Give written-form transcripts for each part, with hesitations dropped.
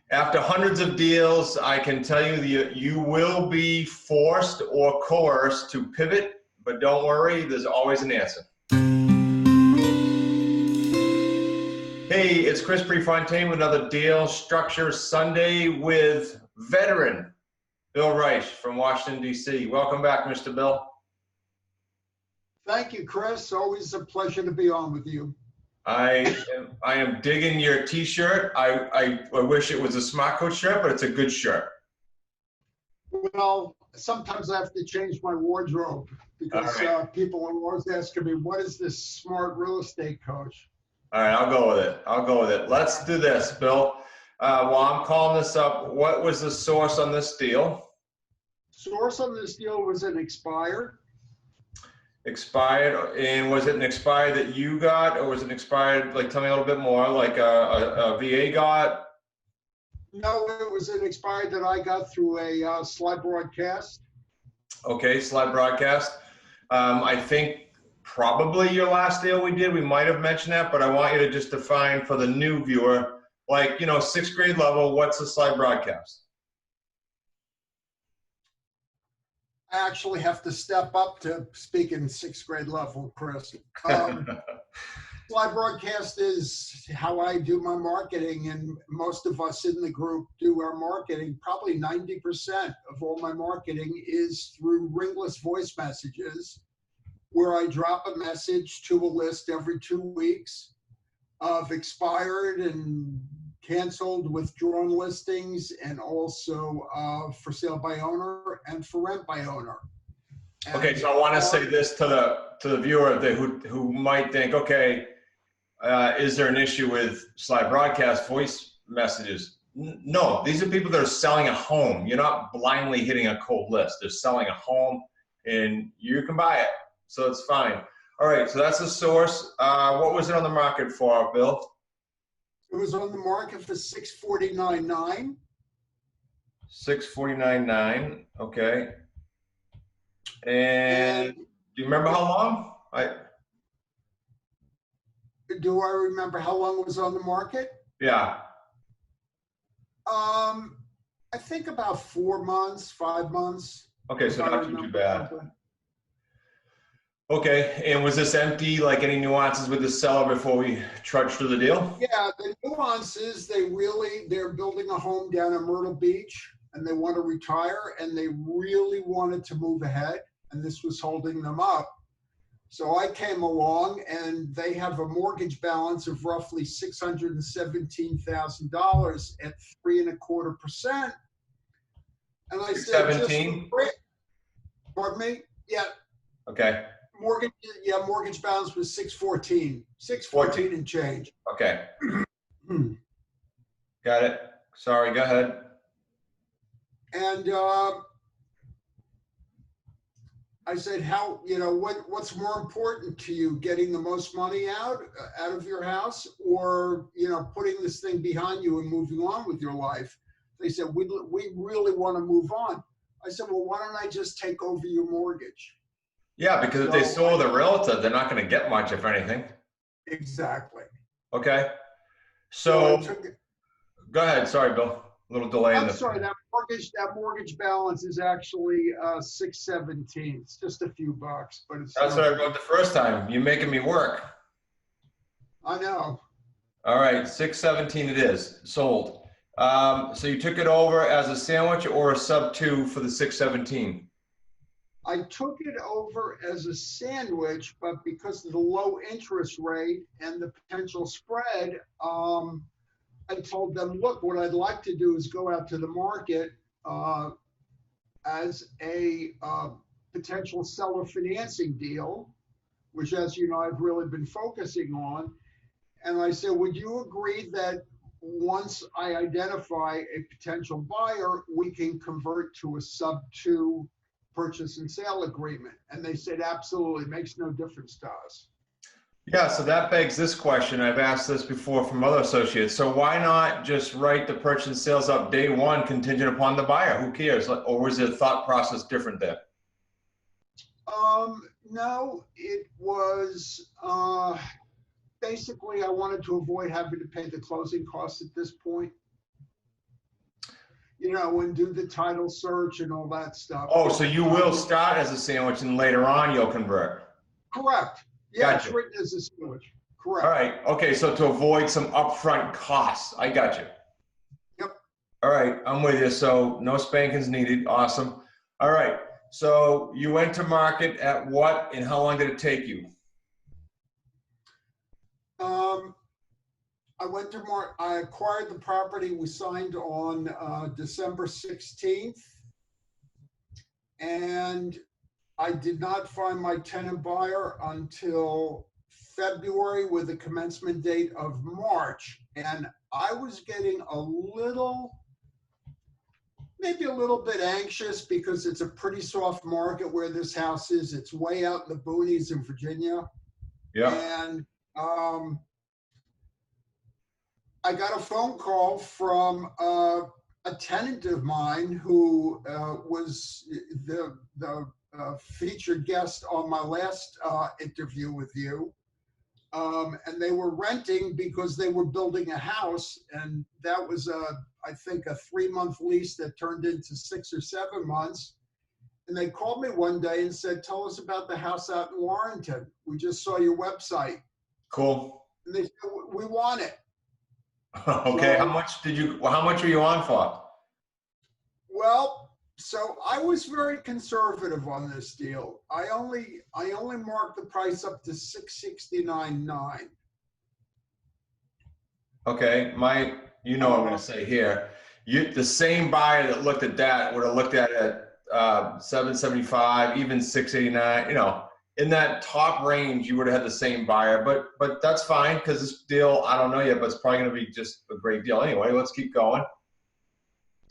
After hundreds of deals, I can tell you you will be forced or coerced to pivot, but don't worry, there's always an answer. Hey, it's Chris Prefontaine with another Deal Structure Sunday with veteran Bill Reich from Washington, D.C. Welcome back, Mr. Bill. Thank you, Chris. Always a pleasure to be on with you. I am digging your T-shirt. I wish it was a Smart Coach shirt, but it's a good shirt. Well, sometimes I have to change my wardrobe because people are always asking me, what is this smart real estate coach? All right, I'll go with it. I'll go with it. Let's do this, Bill. While I'm calling this up, what was the source on this deal? Source on this deal was an expired. Expired, and was it an expired that you got, or was it an expired, like, tell me a little bit more, like a VA got? No, it was an expired that I got through a slide broadcast. Okay, slide broadcast. I think probably your last deal we did, we might have mentioned that, but I want you to just define for the new viewer, like, sixth grade level, what's a slide broadcast? I actually have to step up to speak in sixth grade level, Chris. Slide broadcast is how I do my marketing, and most of us in the group do our marketing. Probably 90% of all my marketing is through ringless voice messages, where I drop a message to a list every 2 weeks of expired and canceled, withdrawn listings, and also for sale by owner and for rent by owner. And okay, so I want to say this to the viewer who might think, okay, is there an issue with slide broadcast voice messages? No, these are people that are selling a home. You're not blindly hitting a cold list. They're selling a home, and you can buy it, so it's fine. All right, so that's the source. What was it on the market for, Bill? It was on the market for $649,900. $649,900. Okay. And do you remember how long? Do I remember how long it was on the market? Yeah. I think about 4 months, 5 months. Okay, so not too bad. Okay, and was this empty, like any nuances with the seller before we trudge through the deal? Yeah, the nuances, they're building a home down in Myrtle Beach, and they want to retire, and they really wanted to move ahead, and this was holding them up. So I came along, and they have a mortgage balance of roughly $617,000 at 3.25%. And I said, 17? Pardon me? Yeah. Okay. Mortgage balance was 614 and change. Okay. Got it. Sorry, go ahead. And I said, what's more important to you, getting the most money out of your house, or, putting this thing behind you and moving on with your life? They said, we really want to move on. I said, well, why don't I just take over your mortgage? Yeah, because if they sold a realtor, they're not going to get much, if anything. Exactly. Okay. So go ahead. Sorry, Bill. A little delay. I'm sorry. That mortgage balance is actually $617. It's just a few bucks, but it's. That's what I wrote the first time. You're making me work. I know. All right, $617 it is sold. So you took it over as a sandwich or a sub 2 for the $617? I took it over as a sandwich, but because of the low interest rate and the potential spread, I told them, look, what I'd like to do is go out to the market as a potential seller financing deal, which, as you know, I've really been focusing on. And I said, would you agree that once I identify a potential buyer, we can convert to a sub 2 purchase and sale agreement? And they said, absolutely, makes no difference to us. Yeah, so that begs this question. I've asked this before from other associates. So why not just write the purchase and sales up day one contingent upon the buyer? Who cares? Or was the thought process different there? No, it was basically I wanted to avoid having to pay the closing costs at this point. you know, and do the title search and all that stuff. Oh, so you will start as a sandwich and later on you'll convert. Correct. Yeah, Gotcha. it's written as a sandwich. Correct. All right. Okay. So to avoid some upfront costs, I got you. Yep. All right. I'm with you. So no spankings needed. Awesome. All right. So you went to market at what and how long did it take you? I acquired the property. We signed on December 16th. And I did not find my tenant buyer until February with a commencement date of March. And I was getting maybe a little bit anxious because it's a pretty soft market where this house is. It's way out in the boonies in Virginia. Yeah. And I got a phone call from a tenant of mine who was the featured guest on my last interview with you. And they were renting because they were building a house. And that was, I think, a 3-month lease that turned into 6 or 7 months. And they called me one day and said, tell us about the house out in Warrenton. We just saw your website. Cool. And they said, we want it. Okay. So, how much were you on for? Well, so I was very conservative on this deal. I only marked the price up to $669.9. Okay, you know what I'm going to say here. The same buyer that looked at that would have looked at it at 775, even 689. You know, in that top range, you would have had the same buyer. But that's fine because this deal, I don't know yet, but it's probably going to be just a great deal anyway. Let's keep going.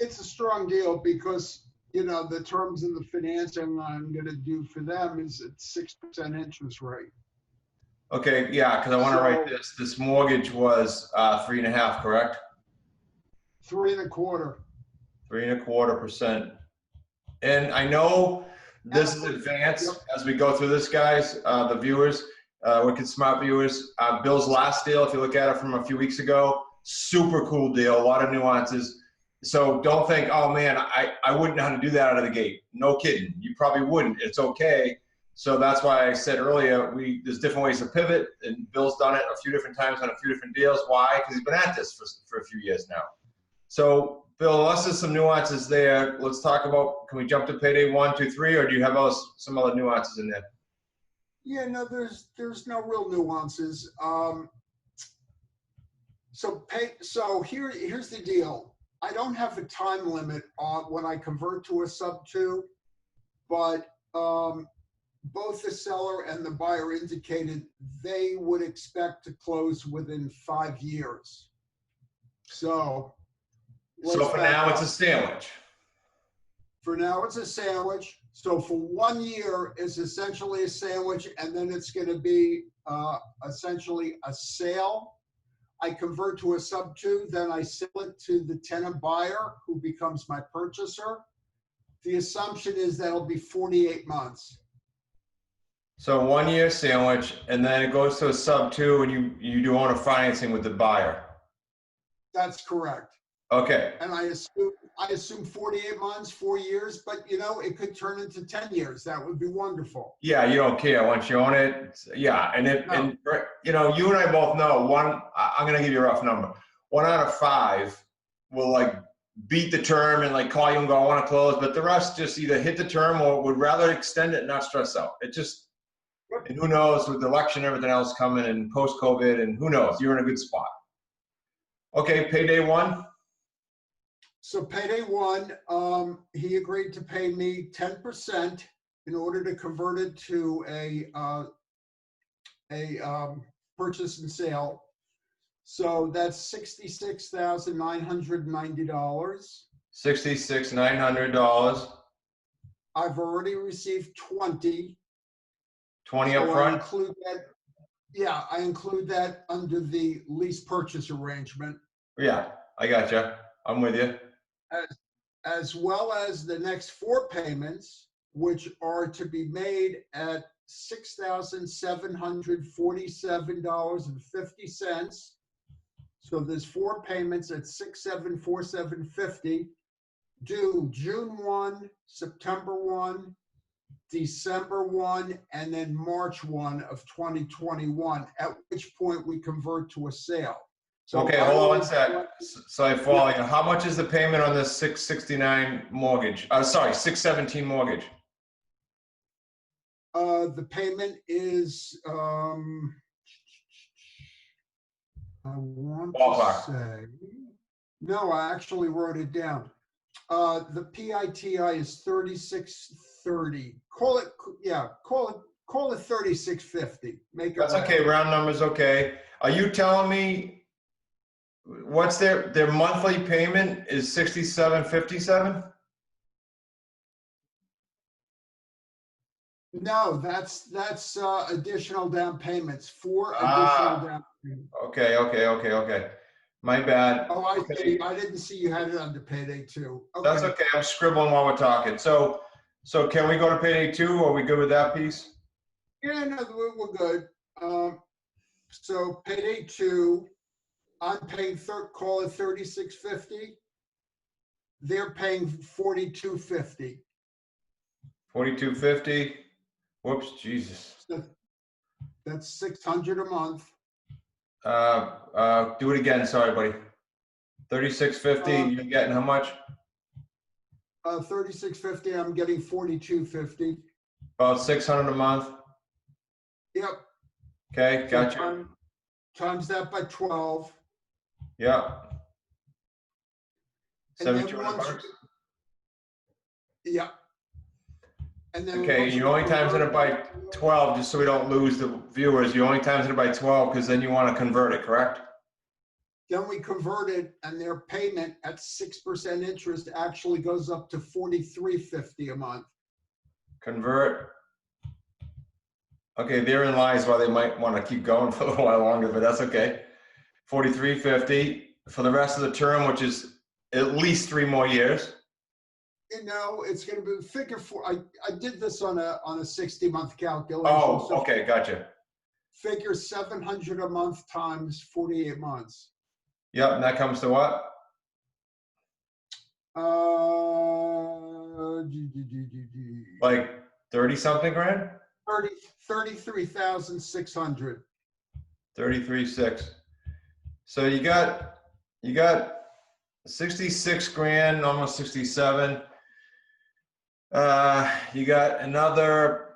It's a strong deal because, you know, the terms of the financing I'm going to do for them is at 6% interest rate. Okay, yeah, because I want to write this. This mortgage was 3.5, correct? 3.25. 3.25%. And I know this is advanced as we go through this, guys, the viewers, Wicked Smart viewers. Bill's last deal, if you look at it from a few weeks ago, super cool deal, a lot of nuances. So don't think, oh man, I wouldn't know how to do that out of the gate. No kidding. You probably wouldn't. It's okay. So that's why I said earlier, there's different ways to pivot, and Bill's done it a few different times on a few different deals. Why? Because he's been at this for a few years now. So Bill, unless there's some nuances there, let's talk about, can we jump to payday 1, 2, 3, or do you have some other nuances in there? Yeah, no, there's no real nuances. So here's the deal. I don't have a time limit on when I convert to a sub-2, but both the seller and the buyer indicated they would expect to close within 5 years. So for now, it's a sandwich. For now, it's a sandwich. So for 1 year, it's essentially a sandwich, and then it's going to be essentially a sale. I convert to a sub-2, then I sell it to the tenant buyer who becomes my purchaser. The assumption is that'll be 48 months. So 1 year sandwich, and then it goes to a sub-2, and you do owner financing with the buyer. That's correct. Okay. And I assume 48 months, 4 years, but you know, it could turn into 10 years. That would be wonderful. Yeah, you don't care once you own it. Yeah, and you know, you and I both know I'm gonna give you a rough number. 1 out of 5 will like beat the term and like call you and go, I want to close, but the rest just either hit the term or would rather extend it and not stress out. It just, and who knows with the election and everything else coming and post-COVID, and who knows, you're in a good spot. Okay, payday 1. So payday 1, he agreed to pay me 10% in order to convert it to a purchase and sale. So that's $66,990. $66,900. I've already received 20. 20 up front? I include that. Yeah, I include that under the lease purchase arrangement. Yeah, I gotcha. I'm with you. As well as the next 4 payments, which are to be made at $6,747.50. So there's 4 payments at $6,747.50. do June 1, September 1, December 1, and then March 1 of 2021, at which point we convert to a sale. So Okay, I hold on one always sec. want- So I follow you. How much is the payment on this 669 mortgage? Sorry, 617 mortgage. The payment is, I want to Ballpark. say, no, I actually wrote it down. The PITI is 3630. Call it, yeah, call it 3650. Make it That's round. okay, round numbers, okay. Are you telling me what's their monthly payment is 6757? No, that's additional down payments. 4 additional Ah. down payments. Okay. My bad. Oh, I Okay. see. I didn't see you had it under payday 2. Okay. That's okay. I'm scribbling while we're talking. So can we go to payday 2? Are we good with that piece? Yeah, no, we're good. So payday 2, I'm paying call it 3650. They're paying 4250. 4250. Whoops, Jesus. So that's 600 a month. Do it again. Sorry, buddy. 3650. You're getting how much? 3650. I'm getting 4250. About 600 a month. Yep. Okay, gotcha. Times that by 12. Yeah. And then 7,200 once, bucks. yeah. And then Okay, once you only times it by 12, just so we don't lose the viewers. You only times it by 12 because then you want to convert it, correct? Then we convert it, and their payment at 6% interest actually goes up to $43.50 a month. Convert. Okay, therein lies why they might want to keep going for a little while longer, but that's okay. $43.50 for the rest of the term, which is at least 3 more years. You know, it's going to be figure for. I did this on a 60-month calculation. Oh, so okay, gotcha. Figure 700 a month times 48 months. Yep, and that comes to what? Like 30 something grand? 33,600. 33.6. So you got 66 grand, almost 67. You got another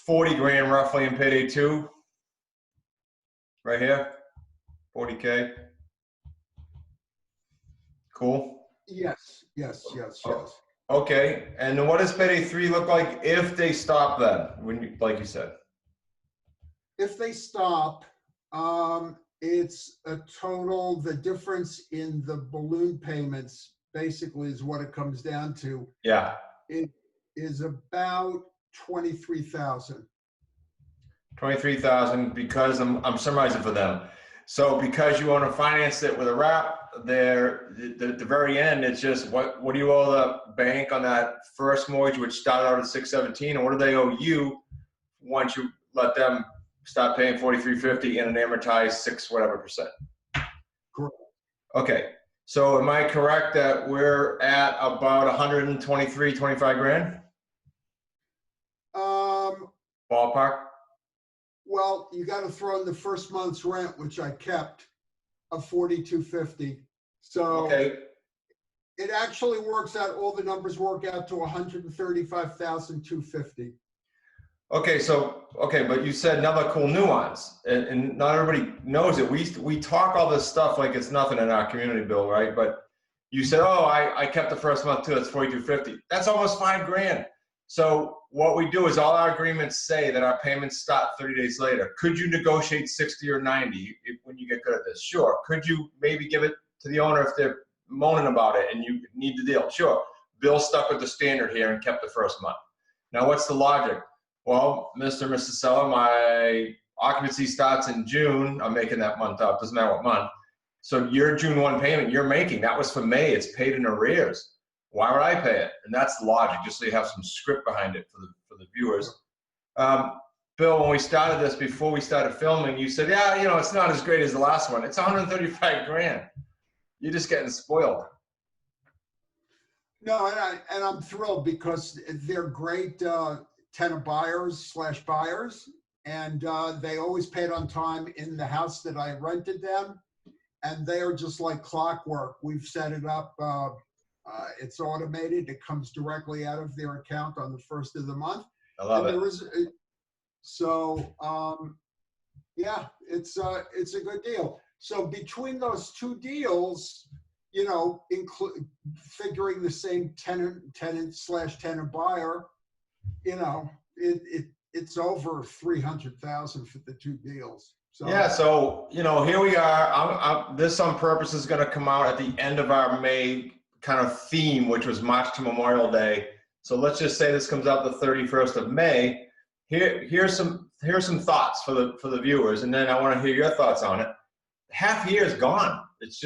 40 grand roughly in payday 2. Right here, 40K. Cool. Yes. Okay, and then what does payday 3 look like if they stop then, when you, like you said? If they stop, it's a total, the difference in the balloon payments basically is what it comes down to. Yeah. It is about 23,000. 23,000 because I'm summarizing for them. So because you want to finance it with a wrap, there at the very end, it's just what do you owe the bank on that first mortgage, which started out at 617, and what do they owe you once you let them stop paying 43.50 and an amortized 6 whatever percent? Correct. Okay. So am I correct that we're at about 123-25 grand? Ballpark? Well, you got to throw in the first month's rent, which I kept, of 4250. So okay. It actually works out. All the numbers work out to 135,250. Okay, but you said another cool nuance, and not everybody knows it. We talk all this stuff like it's nothing in our community, Bill, right? But you said, oh, I kept the first month too. That's 4250. That's almost 5 grand. So what we do is all our agreements say that our payments start 30 days later. Could you negotiate 60 or 90 when you get good at this? Sure. Could you maybe give it to the owner if they're moaning about it and you need the deal? Sure. Bill stuck with the standard here and kept the first month. Now, what's the logic? Well, Mr. and Mrs. Seller, my occupancy starts in June. I'm making that month up. Doesn't matter what month. So your June 1 payment you're making, that was for May. It's paid in arrears. Why would I pay it? And that's the logic, just so you have some script behind it for the viewers. Bill, when we started this, before we started filming, you said, yeah, it's not as great as the last one. It's 135 grand. You're just getting spoiled. No, and I'm thrilled because they're great tenant buyers/buyers, and they always paid on time in the house that I rented them, and they are just like clockwork. We've set it up. It's automated. It comes directly out of their account on the first of the month. I love And it. there is so yeah, it's a good deal. So between those two deals, you know, figuring the same tenant/tenant buyer, you know, it's over 300,000 for the two deals. So Yeah, so you know, here we are. This on purpose is going to come out at the end of our May kind of theme, which was March to Memorial Day. So let's just say this comes out the 31st of May. Here's some thoughts for the viewers, and then I want to hear your thoughts on it. Half year is gone. It's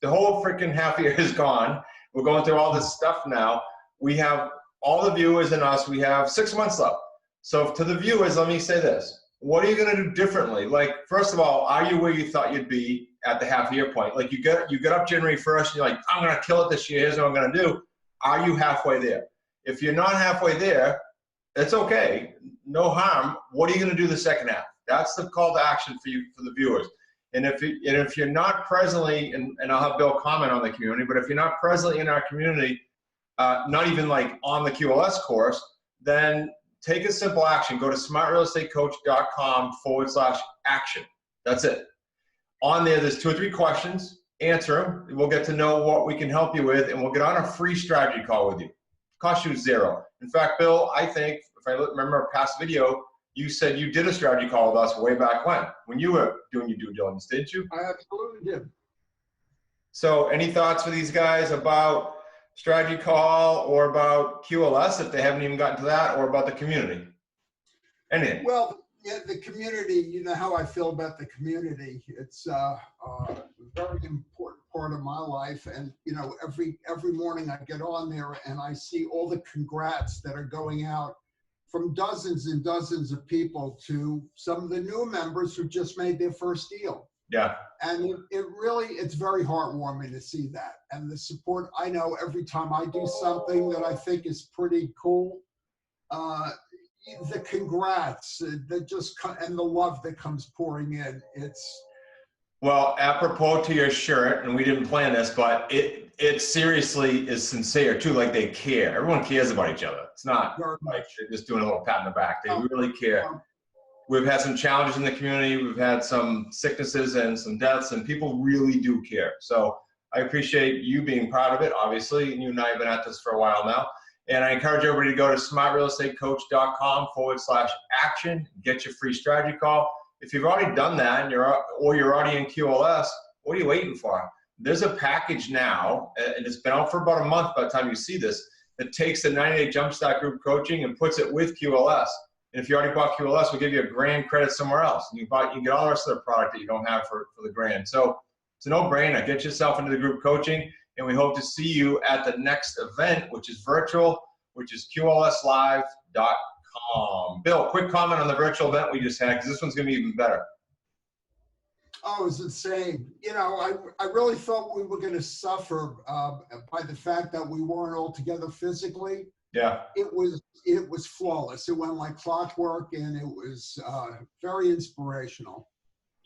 the whole freaking half year is gone. We're going through all this stuff now. We have all the viewers and us. We have 6 months left. So to the viewers, let me say this. What are you going to do differently? Like, first of all, are you where you thought you'd be at the half year point? Like you get up January 1st and you're like, I'm going to kill it this year. Here's what I'm going to do. Are you halfway there? If you're not halfway there, it's okay. No harm. What are you going to do the second half? That's the call to action for you, for the viewers. And if you're not presently, and I'll have Bill comment on the community, but if you're not presently in our community, not even like on the QLS course, then take a simple action. Go to smartrealestatecoach.com/action. That's it. On there's 2 or 3 questions. Answer them. We'll get to know what we can help you with, and we'll get on a free strategy call with you. Cost you 0. In fact, Bill, I think, if I remember a past video, you said you did a strategy call with us way back when you were doing your due diligence, didn't you? I absolutely did. So any thoughts for these guys about strategy call or about QLS, if they haven't even gotten to that, or about the community? Anything? Well, yeah, the community, you know how I feel about the community. It's a very important part of my life. And, you know, every morning I get on there and I see all the congrats that are going out from dozens and dozens of people to some of the new members who just made their first deal. Yeah. And it's very heartwarming to see that. And the support, I know every time I do something that I think is pretty cool, the congrats that just and the love that comes pouring in. Well, apropos to your shirt, and we didn't plan this, but it seriously is sincere too. Like they care. Everyone cares about each other. It's not like they're just doing a little pat in the back. They really care. We've had some challenges in the community. We've had some sicknesses and some deaths, and people really do care. So I appreciate you being proud of it, obviously. You and I have been at this for a while now. And I encourage everybody to go to smartrealestatecoach.com/action, get your free strategy call. If you've already done that and you're already in QLS, what are you waiting for? There's a package now, and it's been out for about a month by the time you see this, that takes the 90-day Jumpstart group coaching and puts it with QLS. And if you already bought QLS, we'll give you a $1,000 credit somewhere else. And you get all the rest of the product that you don't have for the $1,000. So it's a no-brainer. Get yourself into the group coaching, and we hope to see you at the next event, which is virtual, which is QLSlive.com. Bill, quick comment on the virtual event we just had, because this one's going to be even better. Oh, it was insane. You know, I really thought we were going to suffer by the fact that we weren't all together physically. Yeah. It was flawless. It went like clockwork, and it was very inspirational.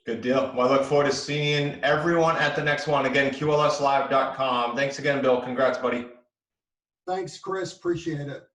Good deal. Well, I look forward to seeing everyone at the next one. Again, QLSlive.com. Thanks again, Bill. Congrats, buddy. Thanks, Chris. Appreciate it.